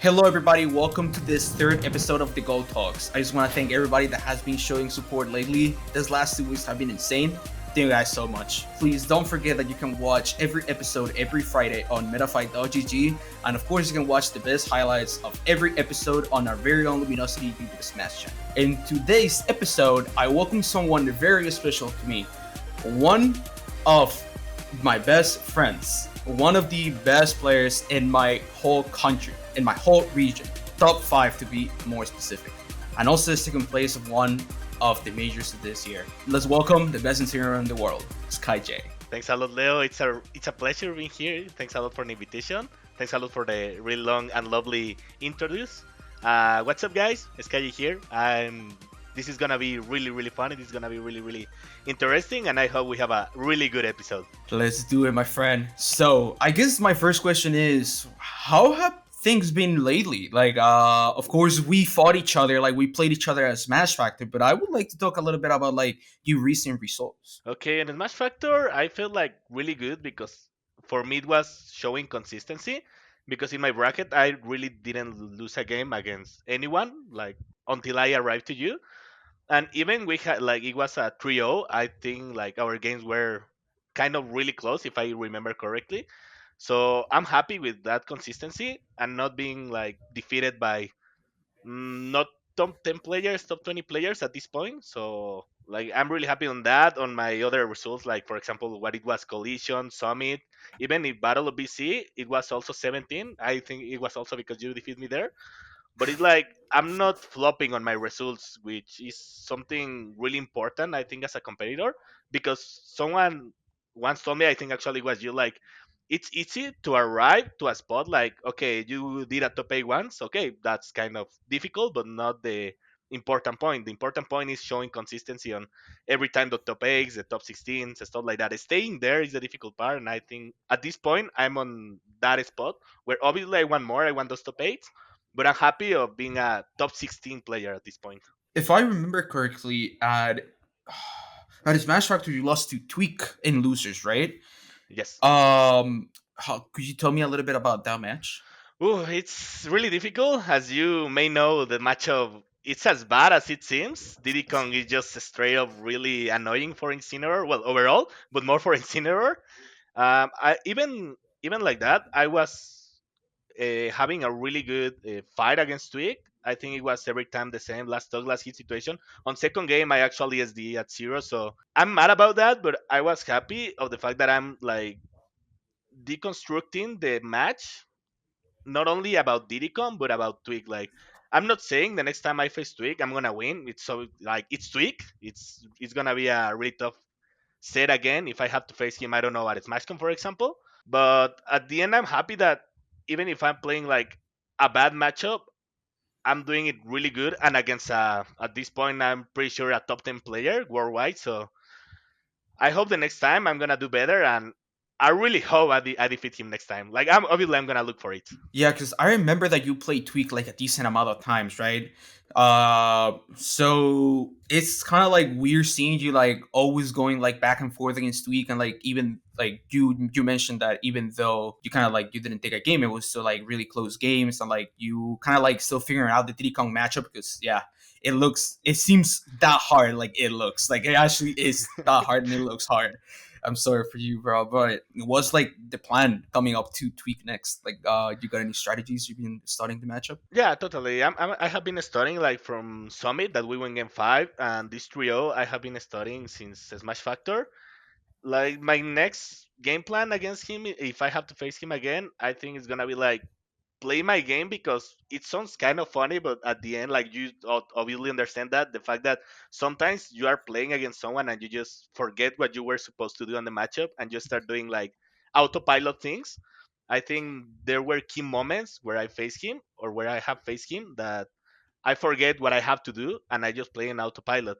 Hello, everybody. Welcome to this third episode of the Go Talks. I just want to thank everybody that has been showing support lately. These last 2 weeks have been insane. Thank you guys so much. Please don't forget that you can watch every episode every Friday on Metafy.gg. And of course, you can watch the best highlights of every episode on our very own Luminosity YouTube Smash channel. In today's episode, I welcome someone very special to me. One of my best friends, one of the best players in my whole country, in my whole region, top 5 to be more specific, and also the second place of one of the majors of this year. Let's welcome the best Incinero in the world, Skyjay. Thanks a lot, Leo. It's a pleasure being here. Thanks a lot for the invitation. Thanks a lot for the really long and lovely introduce. What's up, guys? Skyjay here. This is gonna be really fun. This is gonna be really interesting, and I hope we have a really good episode. Let's do it, my friend. So I guess my first question is, how have things been lately? Of course, we fought each other, we played each other at Smash Factor, but I would like to talk a little bit about your recent results. Okay, and in Smash Factor, I felt like really good because for me it was showing consistency. Because in my bracket, I really didn't lose a game against anyone, until I arrived to you. And even we had it was a trio. I think our games were kind of really close if I remember correctly. So I'm happy with that consistency and not being defeated by not top 10 players, top 20 players at this point. So I'm really happy on that. On my other results, like for example what it was Collision, Summit, even in Battle of BC it was also 17. I think it was also because you defeated me there, but it's like I'm not flopping on my results, which is something really important, I think, as a competitor. Because someone once told me, I think actually it was you, it's easy to arrive to a spot like, okay, you did a top 8 once, okay, that's kind of difficult, but not the important point. The important point is showing consistency on every time the top 8s, the top 16s, stuff like that. Staying there is the difficult part, and I think at this point I'm on that spot where obviously I want more, I want those top 8s, but I'm happy of being a top 16 player at this point. If I remember correctly, at Smash Factor, you lost to Tweak in losers, right? Yes. How could you tell me a little bit about that match? Ooh, it's really difficult. As you may know, the matchup it's as bad as it seems. Diddy Kong is just straight up really annoying for Incinero. Well, overall, but more for Incinero. I even like that, I was having a really good fight against Twig. I think it was every time the same last talk, last hit situation. On second game, I actually SD at 0, so I'm mad about that. But I was happy of the fact that I'm deconstructing the match, not only about Diddycon but about Twig. I'm not saying the next time I face Twig I'm gonna win. It's so it's Twig. It's gonna be a really tough set again if I have to face him. I don't know at SmashCon, for example. But at the end, I'm happy that even if I'm playing a bad matchup, I'm doing it really good and against at this point I'm pretty sure a top 10 player worldwide. So I hope the next time I'm gonna do better, and I really hope I defeat him next time. I'm gonna look for it. Yeah, because I remember that you played Tweak a decent amount of times, right? So it's kind of weird seeing you always going back and forth against Tweak, and even you mentioned that even though you kind of you didn't take a game, it was still really close games, and you kind of still figuring out the Diddy Kong matchup, because yeah, it seems that hard. It looks it actually is that hard, and it looks hard. I'm sorry for you, bro, but what's the plan coming up to Tweak next? You got any strategies you've been starting the matchup? Yeah, totally. I have been studying from Summit that we went game 5, and this trio I have been studying since Smash Factor. My next game plan against him, if I have to face him again, I think it's gonna be play my game, because it sounds kind of funny, but at the end, you obviously understand that the fact that sometimes you are playing against someone and you just forget what you were supposed to do on the matchup and just start doing autopilot things. I think there were key moments where I faced him, or where I have faced him, that I forget what I have to do and I just play in autopilot.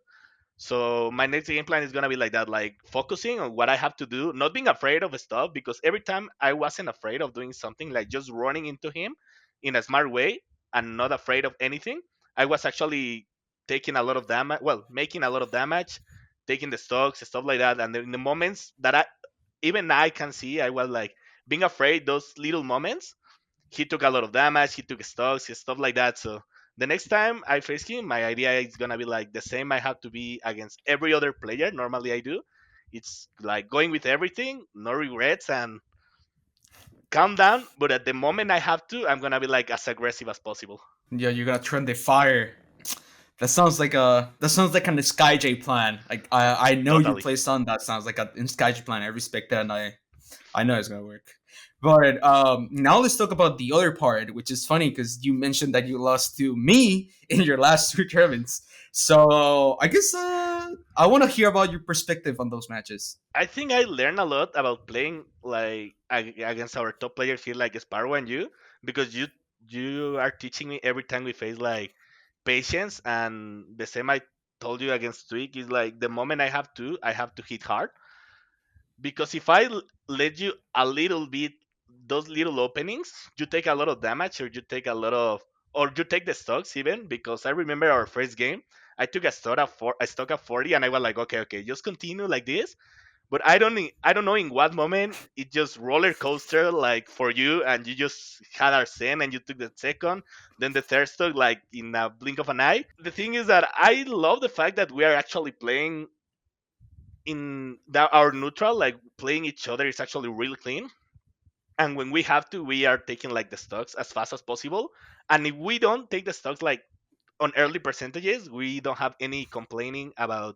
So my next game plan is gonna be like that, focusing on what I have to do, not being afraid of stuff, because every time I wasn't afraid of doing something, just running into him in a smart way and not afraid of anything. I was actually taking a lot of damage, well, making a lot of damage, taking the stocks, stuff like that. And in the moments that I can see, I was being afraid, those little moments, he took a lot of damage, he took stocks, stuff like that. So the next time I face him, my idea is gonna be like the same. I have to be against every other player. Normally I do. It's like going with everything, no regrets, and calm down. But at the moment I have to, I'm gonna be like as aggressive as possible. Yeah, you're gonna turn the fire. That sounds like an Skyjay plan. Like I know you Totally. play Sun. That sounds like a Skyjay plan. I respect that, and I know it's gonna work. But now let's talk about the other part, which is funny because you mentioned that you lost to me in your last two tournaments. So I guess I want to hear about your perspective on those matches. I think I learned a lot about playing like against our top players here, like Sparrow and you, because you are teaching me every time we face like patience, and the same I told you against Twig is like the moment I have to hit hard, because if let you a little bit those little openings, you take a lot of damage, or you take a lot of, or you take the stocks even. Because I remember our first game, I took a stock at 40, and I was like, okay, okay, just continue like this. But I don't know in what moment it just roller coaster like for you, and you just had Arsene and you took the second, then the third stock like in a blink of an eye. The thing is that I love the fact that we are actually playing in that our neutral, like playing each other is actually really clean. And when we have to, we are taking like the stocks as fast as possible. And if we don't take the stocks like on early percentages, we don't have any complaining about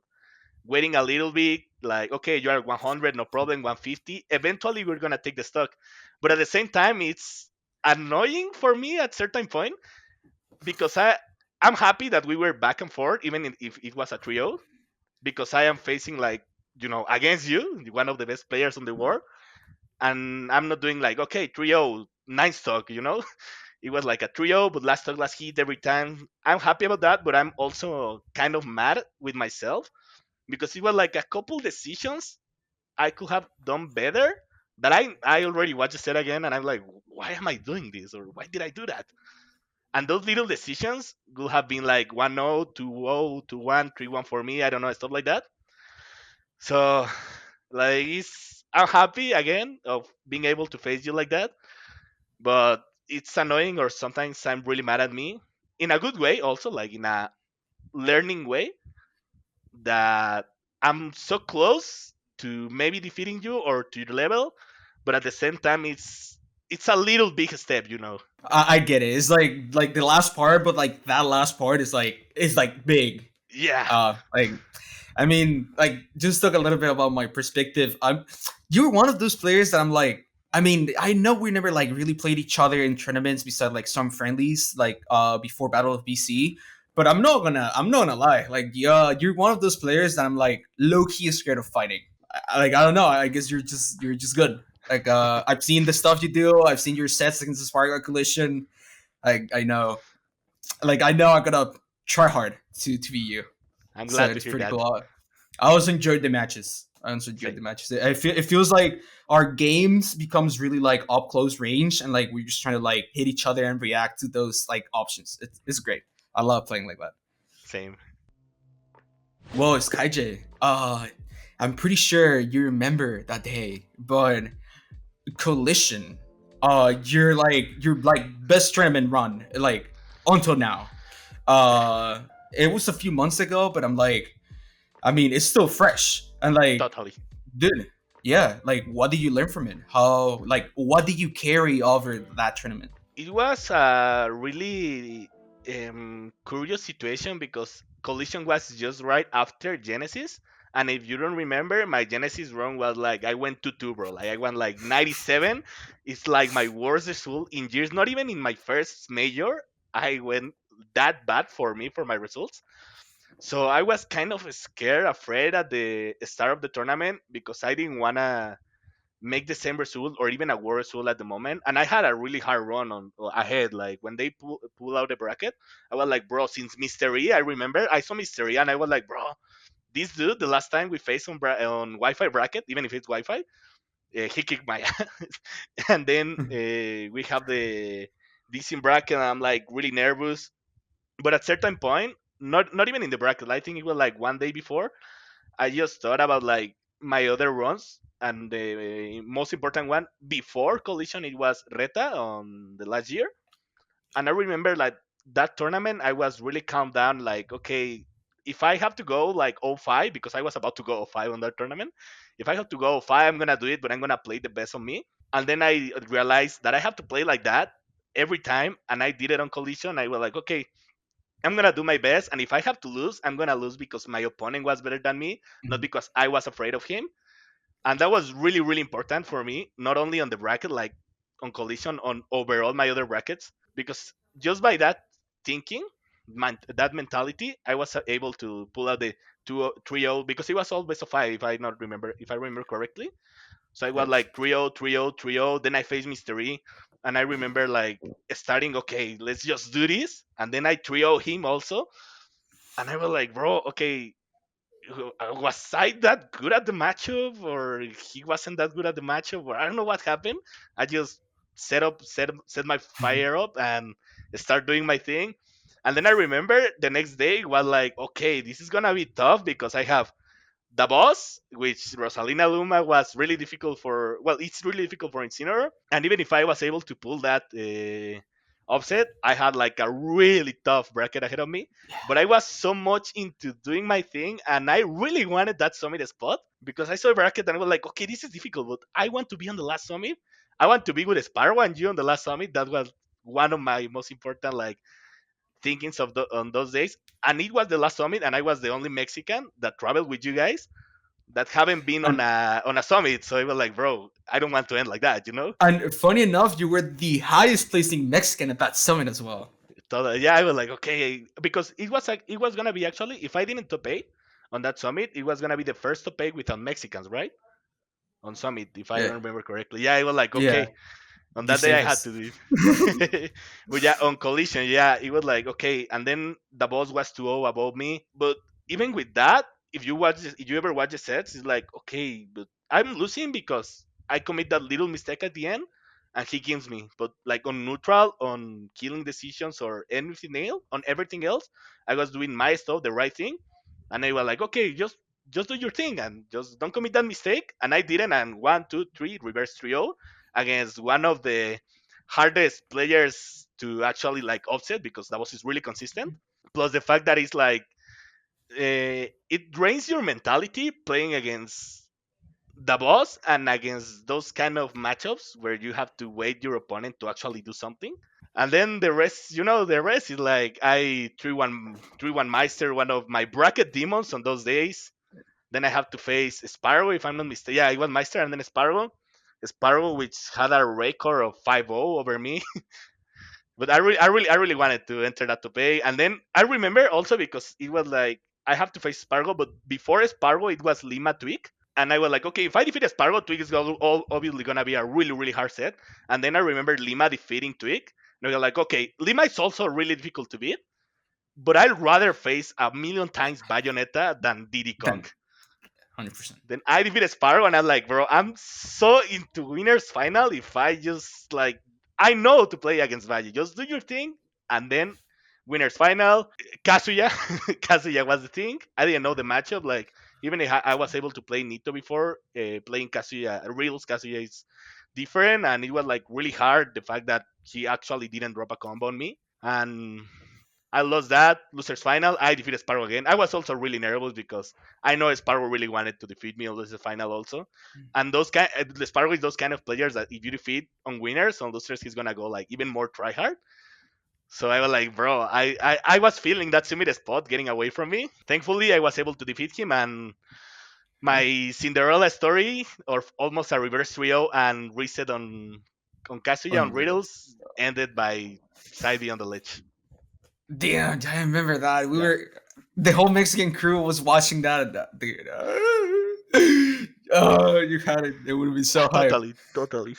waiting a little bit, like, okay, you are 100, no problem, 150. Eventually, we're going to take the stock. But at the same time, it's annoying for me at certain point, because I'm happy that we were back and forth, even if it was a trio, because I am facing, like, against you, one of the best players on the world. And I'm not doing like, okay, trio, nine stock. It was like a trio, but last stock, last hit every time. I'm happy about that, but I'm also kind of mad with myself, because it was like a couple decisions I could have done better, that I already watched the set again, and I'm like, why am I doing this, or why did I do that? And those little decisions could have been like 1-0, 2-0, 2-1, 3-1 for me. I don't know, stuff like that. So, like, I'm happy again of being able to face you like that, but it's annoying, or sometimes I'm really mad at me in a good way, also like in a learning way, that I'm so close to maybe defeating you or to your level, but at the same time, it's a little big step. I get it. It's like the last part, but like that last part is like big. Yeah, Like I mean, like just talk a little bit about my perspective. You're one of those players that I'm like. I mean, I know we never like really played each other in tournaments beside like some friendlies like before Battle of BC. But I'm not gonna lie. Like yeah, you're one of those players that I'm like low key scared of fighting. Like I don't know. I guess you're just good. Like I've seen the stuff you do. I've seen your sets against the Spark Coalition. I know. Like I know I'm gonna try hard to be you. I'm So glad to it's hear pretty that. cool. I also enjoyed the matches. I also enjoyed the Same. matches. It feels like our games becomes really like up close range, and like we're just trying to like hit each other and react to those like options. It's great. I love playing like that. Same. Whoa, Skyjay. I'm pretty sure you remember that day, but Coalition. You're like best tournament run like until now. It was a few months ago, but I'm like, I mean, it's still fresh. And like, Totally. dude, yeah, like, what did you learn from it? What did you carry over that tournament? It was a really curious situation, because Collision was just right after Genesis. And if you don't remember, my Genesis run was like I went 2-2, bro. Like I went like 97. It's like my worst result in years. Not even in my first major, I went that bad for me for my results. So I was kind of scared, afraid at the start of the tournament, because I didn't wanna make the same result or even a worse result at the moment. And I had a really hard run on ahead. Like when they pull out the bracket, I was like, bro, since Mystery, I remember I saw Mystery, and I was like, bro, this dude, the last time we faced on Wi-Fi bracket, even if it's Wi-Fi, he kicked my ass. And then we have the this in bracket, and I'm like really nervous. But at certain point, not even in the bracket, I think it was like one day before, I just thought about like my other runs, and the most important one before Collision, it was Reta on the last year. And I remember like that tournament, I was really calmed down. Like, okay, if I have to go like 05, because I was about to go 05 on that tournament, if I have to go 05, I'm gonna do it, but I'm gonna play the best of me. And then I realized that I have to play like that every time, and I did it on Collision. I was like, okay, I'm gonna do my best, and if I have to lose, I'm gonna lose because my opponent was better than me, not Mhm. because I was afraid of him. And that was really really important for me, not only on the bracket, like on Collision, on overall my other brackets, because just by that thinking, that mentality, I was able to pull out the 2-3-0, because it was all best of 5, if I remember correctly. So I was Yes. like 3-0, 3-0, 3-0. Then I faced Mystery, and I remember like starting, okay, let's just do this. And then I 3-0 him also. And I was like, bro, okay, was I that good at the matchup, or he wasn't that good at the matchup, or I don't know what happened. I just set my fire up and start doing my thing. And then I remember the next day was like, okay, this is gonna be tough because I have the boss, which Rosalina Luma was really difficult for. Well, it's really difficult for Incinero, and even if I was able to pull that offset, I had like a really tough bracket ahead of me. But I was so much into doing my thing, and I really wanted that summit spot because I saw a bracket and I was like, okay, this is difficult, but I want to be on the last summit. I want to be with Sparrow and you on the last summit. That was one of my most important like thinkings on those days. And it was the last summit, and I was the only Mexican that traveled with you guys that haven't been on And a summit. So it was like, bro, I don't want to end like that, you know? and funny enough, you were the highest placing Mexican at that summit as well. So, yeah, I was like, okay, because it was gonna be actually, if I didn't top eight on that summit, it was gonna be the first top eight without Mexicans, right? On summit, if I Yeah, remember correctly. Yeah, I was like, yeah, okay, on you that day I saved had us. to do it. But yeah, on Collision, yeah, it was like, okay, and then the boss was 2-0 above me. But even with that, if you ever watch the sets, it's like, okay, but I'm losing because I commit that little mistake at the end, and he kills me. But like on neutral, on killing decisions or anything else, on everything else, I was doing my stuff, the right thing, and I was like, okay, just do your thing and just don't commit that mistake. And I didn't, and 1, 2, 3, reverse 3-0 against one of the hardest players to actually like offset, because that was is really consistent. Plus the fact that it's like it drains your mentality playing against the boss and against those kind of matchups where you have to wait your opponent to actually do something. And then the rest, the rest is like I 3-1 Meister, one of my bracket demons on those days. Then I have to face Sparrow, if I'm not mistaken. Yeah, it was Meister and then Sparrow. Sparrow, which had a record of 5-0 over me. But I really wanted to enter that to pay. And then I remember also because it was like I have to face Spargo, but before Spargo it was Lima Twig. And I was like, okay, if I defeat Spargo, Twig is all obviously gonna be a really, really hard set. And then I remember Lima defeating Twig. And I was like, okay, Lima is also really difficult to beat, but I'd rather face a million times Bayonetta than Diddy Kong. Then 100%. Then I defeated Sparrow, and I'm like, bro, I'm so into winners final. If I just like, I know to play against Valle. Just do your thing, and then winners final. Kazuya, Kazuya was the thing. I didn't know the matchup. Like, even if I was able to play Nito before, playing Kazuya, Reels Kazuya is different, and it was like really hard. The fact that he actually didn't drop a combo on me, and I lost that losers final. I defeated Sparrow again. I was also really nervous because I know Sparrow really wanted to defeat me on losers final also. And Sparrow is those kind of players that if you defeat on winners, on losers he's gonna go like even more try hard. So I was like, bro, I was feeling that similar spot getting away from me. Thankfully, I was able to defeat him, and my Cinderella story, or almost a reverse trio and reset on Kazuya on On Riddles. Riddles, ended by Side on the ledge. Damn, I remember that. We Yeah, were the whole Mexican crew was watching that. And that dude, oh, you had it. It would have been so hype. totally, totally.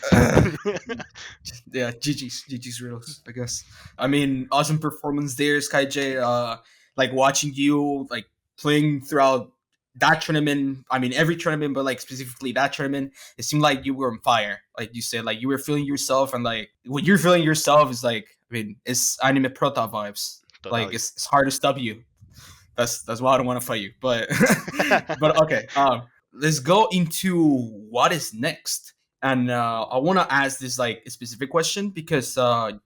Yeah, GG's riddles, I guess. I mean, awesome performance there, Skyjay. Like watching you like playing throughout that tournament. I mean, every tournament, but like specifically that tournament, it seemed like you were on fire. Like you said, like you were feeling yourself, and like what you're feeling yourself is like, I mean, it's anime prota vibes. Like Totally. it's hard to stop you. That's why I don't want to fight you. But but okay. let's go into what is next. And I want to ask this like a specific question because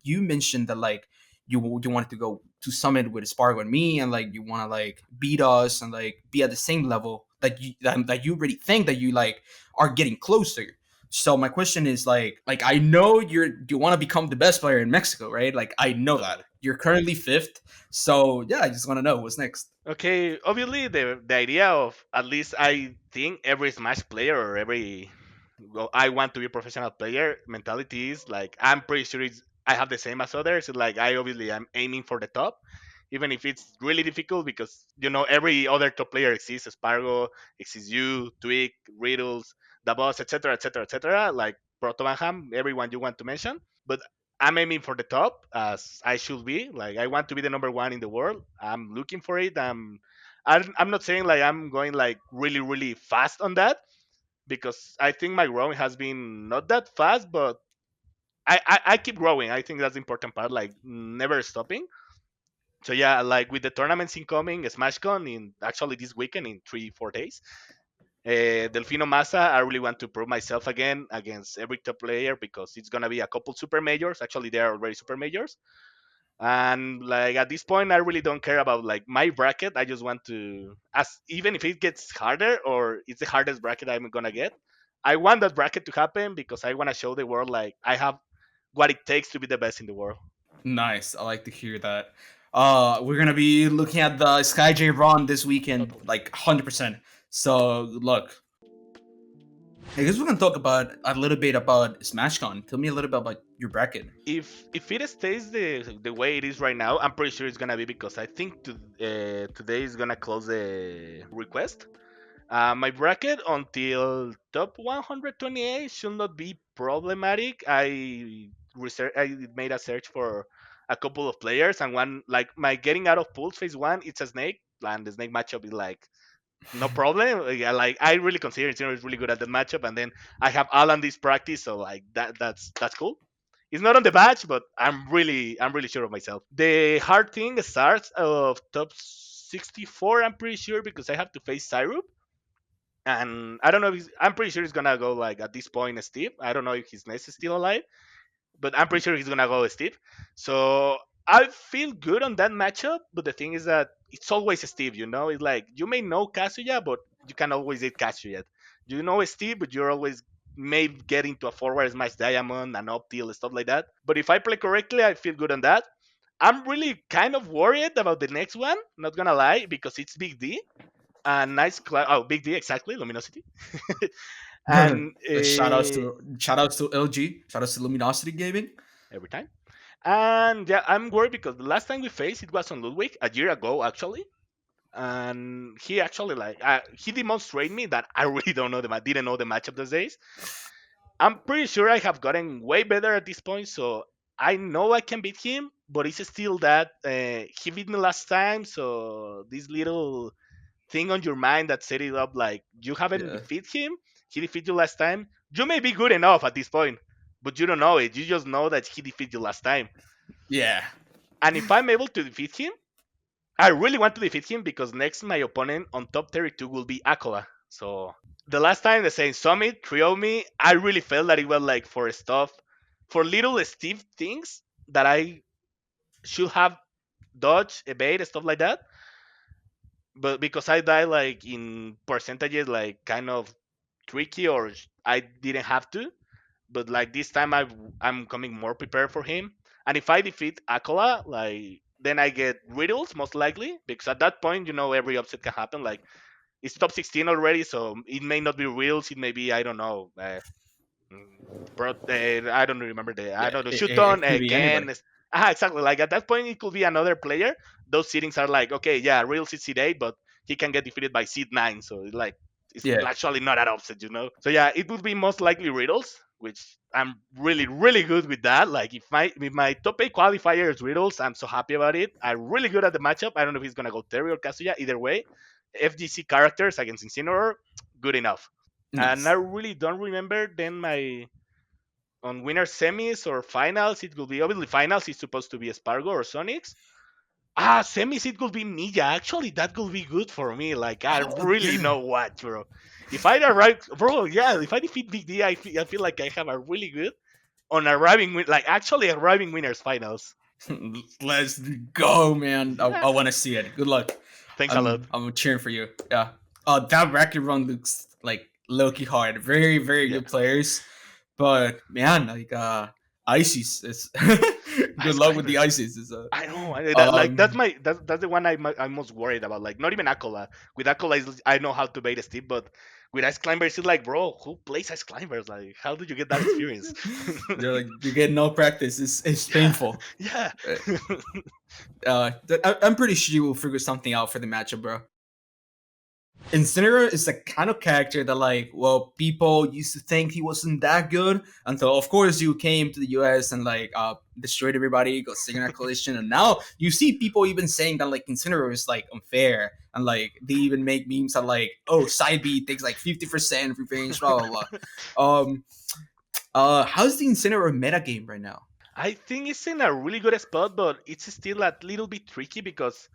you mentioned that like you wanted to go to summit with Spargo and me, and like you want to like beat us and like be at the same level that you already think that you like are getting closer. So my question is like I know you want to become the best player in Mexico, right? Like I know that Totally. you're currently fifth. So yeah, I just want to know what's next. Okay, obviously the idea of at least I think every Smash player or every well, I want to be a professional player mentality is like I'm pretty sure it's I have the same as others. Like I obviously I'm aiming for the top, even if it's really difficult because every other top player exists. Spargo exists, you, Twig, Riddles, the boss, etc., etc., etc. Like Protomanham, everyone you want to mention. But I'm aiming for the top as I should be. Like I want to be the number one in the world. I'm looking for it. I'm not saying like I'm going like really really fast on that because I think my growing has been not that fast, but I keep growing. I think that's the important part, like never stopping. So yeah, like with the tournaments incoming, SmashCon in actually this weekend in 3 4 days. Delfino Massa, I really want to prove myself again against every top player because it's gonna be a couple super majors. Actually, they are already super majors, and like at this point, I really don't care about like my bracket. I just want to, as even if it gets harder or it's the hardest bracket I'm gonna get, I want that bracket to happen because I want to show the world like I have what it takes to be the best in the world. Nice. I like to hear that. We're gonna be looking at the Skyjay run this weekend, Totally. like 100%. So good luck. I guess we're gonna talk about a little bit about SmashCon. Tell me a little bit about your bracket. If it stays the way it is right now, I'm pretty sure it's gonna be because I think today is gonna close the request. My bracket until top 128 should not be problematic. I made a search for a couple of players and one like my getting out of pools phase one. It's a snake and the snake matchup is like no problem. Yeah, like I really consider Incinero is really good at that matchup, and then I have Alan this practice, so like that's cool. It's not on the batch, but I'm really sure of myself. The hard thing starts of top 64. I'm pretty sure because I have to face Syrup, and I don't know if I'm pretty sure he's gonna go like at this point Steve. I don't know if his nest is still alive, but I'm pretty sure he's gonna go Steve. So I feel good on that matchup, but the thing is that it's always Steve. It's like you may know Kazuya, but you can always hit Kazuya. You know Steve, but you're always may get into a forward smash diamond and up tilt stuff like that. But if I play correctly, I feel good on that. I'm really kind of worried about the next one. Not gonna lie, because it's Big D and Big D exactly luminosity and Shout outs to LG. Shout outs to Luminosity Gaming. every time. And yeah, I'm worried because the last time we faced it was on Ludwig a year ago actually, and he actually like he demonstrated me that I really don't know didn't know the matchup those days. I'm pretty sure I have gotten way better at this point, so I know I can beat him. But it's still that he beat me last time, so this little thing on your mind that set it up like you haven't Yeah. defeated him, he defeated you last time. You may be good enough at this point, but you don't know it. You just know that he defeated you last time. Yeah. And if I'm able to defeat him, I really want to defeat him because next my opponent on top 32 will be Akola. So the last time the same Summit trio me, I really felt that it was like for stuff, for little Steve things that I should have dodged, evade, stuff like that. But because I died like in percentages, like kind of tricky, or I didn't have to. But like this time, I'm coming more prepared for him. And if I defeat Akola, like then I get riddles most likely because at that point, every upset can happen. Like it's top 16 already, so it may not be riddles. It may be I don't know. I don't remember I Yeah. don't know. It Shuton, could be Ken. anybody. Exactly. Like at that point, it could be another player. Those seedings are like, okay, yeah, real seed seed 8, but he can get defeated by seed 9. So it's Yeah. actually not that upset. So yeah, it would be most likely riddles, which I'm really, really good with that. Like if my top 8 qualifier is riddles, I'm so happy about it. I'm really good at the matchup. I don't know if he's gonna go Terry or Kazuya. Either way, FGC characters against Incineroar, good enough. And I Nice. really don't remember then my on winner semis or finals. It will be obviously finals. It's supposed to be Spargo or Sonics. Semis, it could be Mija. Actually, that could be good for me. Like, I Oh really yeah. know what, bro. If I arrive, bro, yeah, if I defeat Big D, I feel like I have a really good on arriving, like actually arriving winners finals. Let's go, man. I Yeah. want to see it. Good luck. Thanks a lot. I'm cheering for you. Yeah. That bracket run looks like low-key hard. Very, very Yeah. good players. But man, like ISIS is good Ice luck with the climbers. ISIS. Is I know. Like um that's the one I'm most worried about. Like not even Acola. With Acola, I know how to bait a steep, but with Ice climbers, it's like, bro, who plays Ice climbers? Like, how did you get that experience? they're like you get no practice. It's Yeah, painful. yeah. I'm pretty sure you will figure something out for the matchup, bro. Incinero is the kind of character that, like, well, people used to think he wasn't that good until, of course, you came to the US and, like, destroyed everybody, got Signal Collision, and now you see people even saying that, like, Incinero is, like, unfair, and, like, they even make memes that, like, oh, side B takes, like, 50% revenge, blah, blah, blah. How's the Incinero meta game right now? I think it's in a really good spot, but it's still a little bit tricky because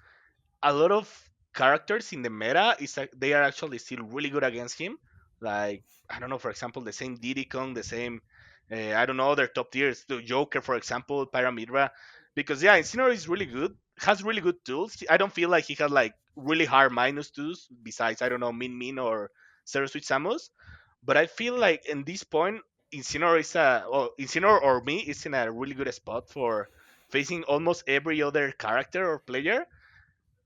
a lot of characters in the meta they are actually still really good against him. Like I don't know, for example, the same Diddy Kong, the same I don't know other top tiers, the Joker, for example, Pyramidra, because yeah, Incineroar is really good, has really good tools. I don't feel like he has like really hard minus twos besides I don't know Min or Zero Switch Samus, but I feel like in this point, Incineroar or me is in a really good spot for facing almost every other character or player.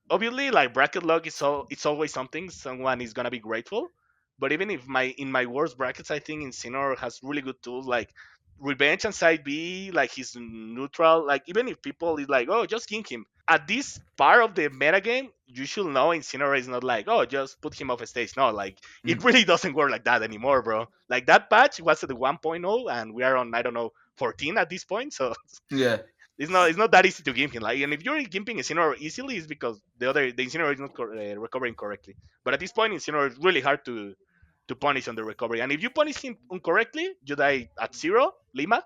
Obviously, like bracket luck is it's always something someone is gonna be grateful. But even if my in my worst brackets, I think Incineroar has really good tools like revenge and side B, like he's neutral. Like even if people is like, oh, just gank him. At this part of the meta game, you should know Incineroar is not like, oh, just put him off stage. No, like it Mm, really doesn't work like that anymore, bro. Like that patch was at the 1.0 and we are on I don't know 14 at this point, so yeah. it's not that easy to gimp him. Like, and if you're gimping Incineroar easily, it's because the Incineroar is not recovering correctly. But at this point, Incineroar is really hard to punish on the recovery. And if you punish him incorrectly, you die at zero, Lima.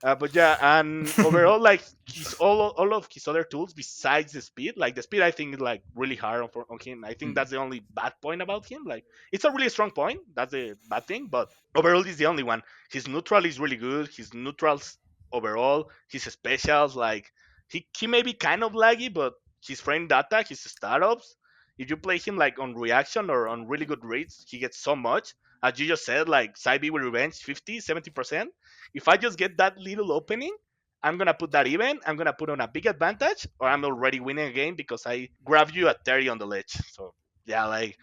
But yeah, and overall, like his all of his other tools besides the speed, like the speed, I think is like really hard on him. I think Mm, that's the only bad point about him. Like it's a really strong point. That's the bad thing, but overall, is the only one. His neutral is really good. His neutrals overall, his specials, like he may be kind of laggy, but his frame data, his startups. If you play him like on reaction or on really good rates, he gets so much. As you just said, like side B with revenge, 50, 70%. If I just get that little opening, I'm gonna put that even. I'm gonna put on a big advantage, or I'm already winning a game because I grab you at 30 on the ledge. So yeah, like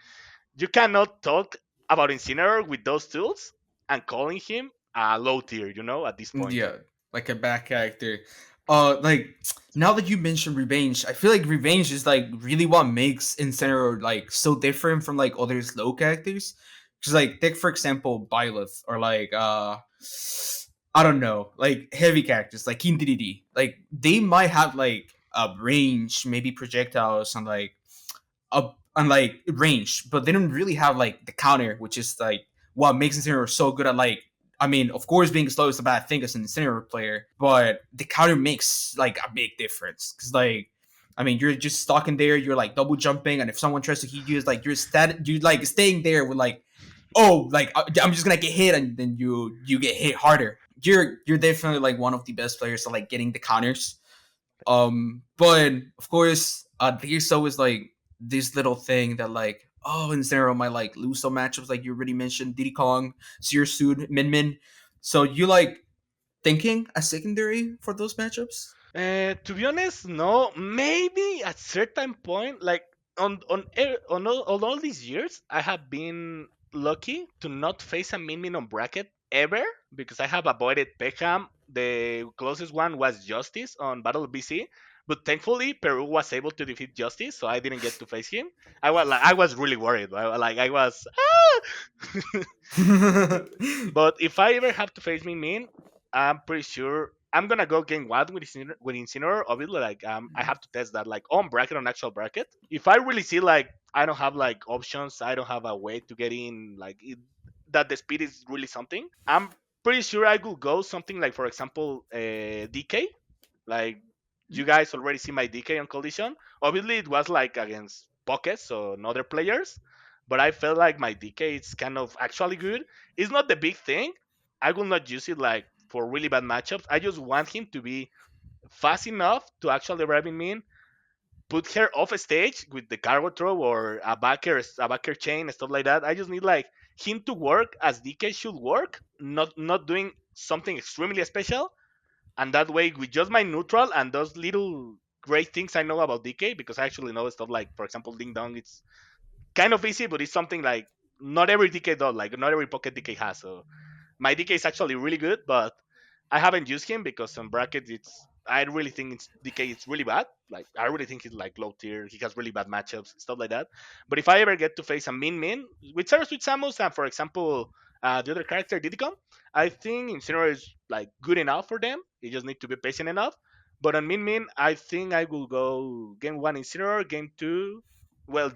you cannot talk about Incineroar with those tools and calling him a low tier. At this point. yeah, like a bad character. Like now that you mentioned Revenge, I feel like Revenge is like really what makes Incinerator like so different from like other slow characters. Because like take for example Byleth or like I don't know, like heavy characters like King DDD. Like they might have like a range, maybe projectiles and like like range, but they don't really have like the counter, which is like what makes Incineroar so good at like. I mean, of course, being slow is a bad thing as an Incineroar player, but the counter makes like a big difference because like. I mean, you're just stalking there. You're like double jumping, and if someone tries to hit you, it's like you're like staying there with like, oh, like I'm just gonna get hit, and then you get hit harder. You're definitely like one of the best players at like getting the counters. But of course, there's always like this little thing that like, oh, in Zero might like lose some matchups, like you already mentioned, Diddy Kong, Searsud, Min Min. So you like thinking a secondary for those matchups? To be honest, no. Maybe at certain point, like on all these years, I have been lucky to not face a min on bracket ever because I have avoided Peckham. The closest one was Justice on Battle of BC, but thankfully Peru was able to defeat Justice, so I didn't get to face him. I was really worried. I was. But if I ever have to face Min, I'm pretty sure I'm gonna go game one with Incineroar. Obviously, like I have to test that like on bracket on actual bracket. If I really see like I don't have like options, I don't have a way to get in that the speed is really something. I'm pretty sure I could go something like for example DK, like You guys already see my DK on Collision. Obviously, it was like against Pockets, so other players. But I felt like my DK is kind of actually good. It's not the big thing. I will not use it like for really bad matchups. I just want him to be fast enough to actually arrive in mid, put her off stage with the cargo throw or a backer chain and stuff like that. I just need like him to work as DK should work, not doing something extremely special, and that way with just my neutral and those little great things I know about DK, because I actually know stuff like, for example, Ding Dong. It's kind of easy, but it's something like not every DK does, like not every pocket DK has. So my DK is actually really good, but I haven't used him because on brackets it's I really think it's DK is really bad. Like I really think he's like low tier. He has really bad matchups, stuff like that. But if I ever get to face a min with Sarah with Samus and for example the other character Didicon, I think Incinero is like good enough for them. You just need to be patient enough. But on min, I think I will go game one Incinero, game two. Well,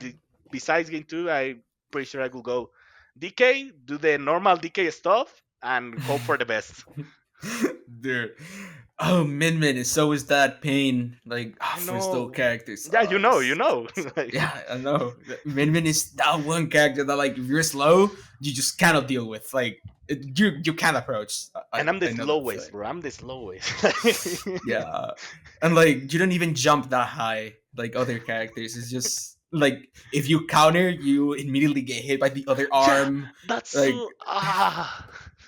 besides game two, I'm pretty sure I will go DK, do the normal DK stuff, and hope for the best. Dude. Oh, Min Min is so is that pain. Like I for slow know. characters. Yeah, you know, you It's know. Like, yeah, I know. Min Min is that one character that like if you're slow, you just cannot deal with. Like you can't approach. and I'm the I know that slowest, feeling. bro. I'm the slowest. Yeah, and like you don't even jump that high like other characters. It's just like if you counter, you immediately get hit by the other Yeah, arm. that's Like so.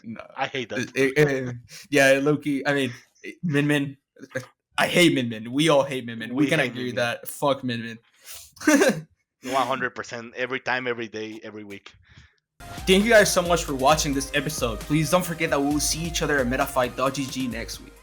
no, I hate that. yeah, Loki. I mean, Min Min. I hate Min Min. We all hate Min Min. We We can hate agree Min. that fuck Min Min. 100% every time, every day, every week. Thank you guys so much for watching this episode. Please don't forget that we will see each other at Metafy.gg next week.